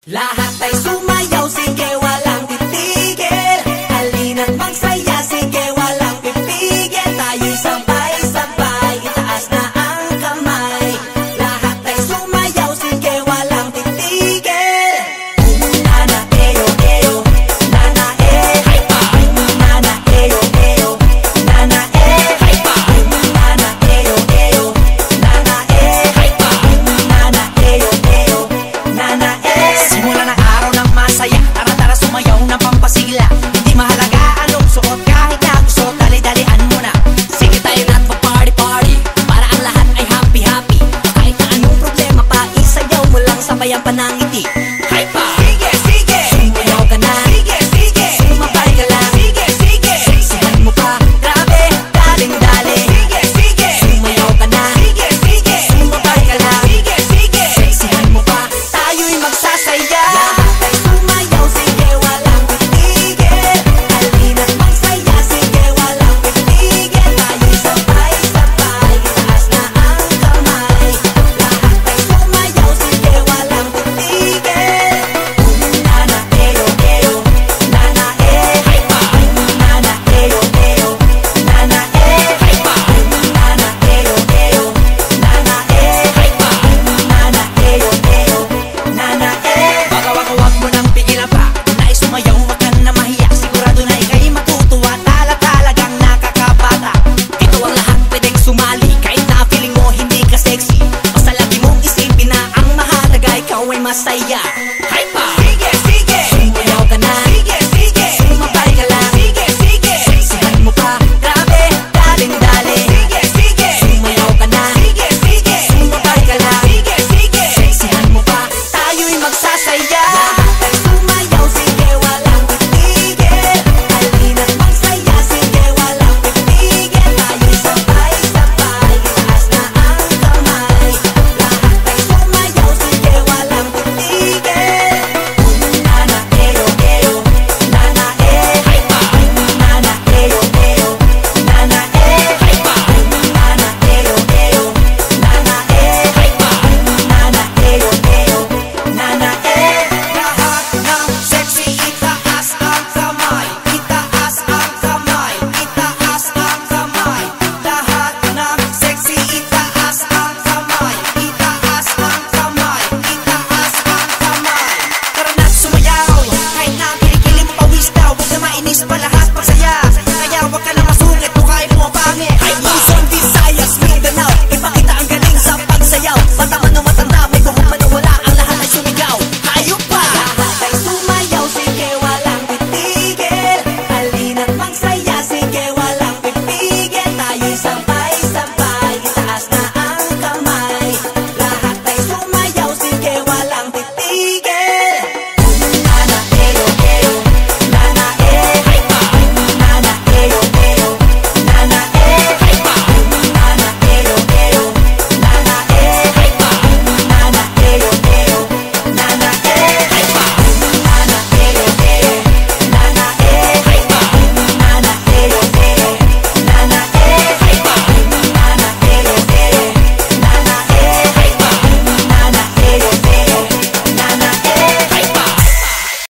Lahat ay sumayaw, sige walang titigil. Halina't magsaya, sige walang pipigil. Tayo'y sabay-sabay, itaas na ang kamay. Lahat ay sumayaw, sige walang titigil. Nana eyo eyo, nana nana eyo eyo, nana nana eyo eyo, nana nana eyo eyo, nana Simula ng araw ng masaya, tara-tara sumayaw ng pampasigla. Di mahalaga anong suot, kahit na gusto, dali-dalian mo na. Sige tayo na't mag-party-party, para ang lahat ay happy-happy. Kahit na anong problema pa, isayaw mo lang, sabayan pa ng ngiti. Hype pa! Sige, sige! Sumayaw ka na. Sige, sige! Sumabay ka lang. Sige, sige! Seksihan mo pa, grabe, daling-dali. Sige, sige! Sumayaw ka na. Sige, sige! Sumabay ka lang. Sige, sige! Seksihan mo pa, tayo'y magsasaya. Lahat ay sumayaw, sige walang titigil. Halina't magsaya, sige walang pipigil. Tayo'y sabay-sabay, itaas na ang kamay. Lahat ay sumayaw, sige walang titigil. Nana eyo eyo, nana nana eyo eyo, nana nana eyo eyo, nana nana eyo eyo, nana Wag mo nang pigilan pa, nais sumayaw, wag ka na mahiya. Sigurado na ika'y matutuwa, talagang nakakabata. Ito ang lahat pwedeng sumali, kahit na feeling mo hindi ka sexy. Basta lagi mong isipin na ang mahalaga, ikaw ay masaya. Hype pa! Sige, sige! Sumayaw ka na. Sige, sige! Sumabay ka lang. Sige, sige! Seksihan mo pa, grabe, daling-dali. Sige, sige! Sumayaw ka na. Sige, sige! Sumabay ka lang. Sige, sige! Seksihan mo pa, tayo'y magsasaya.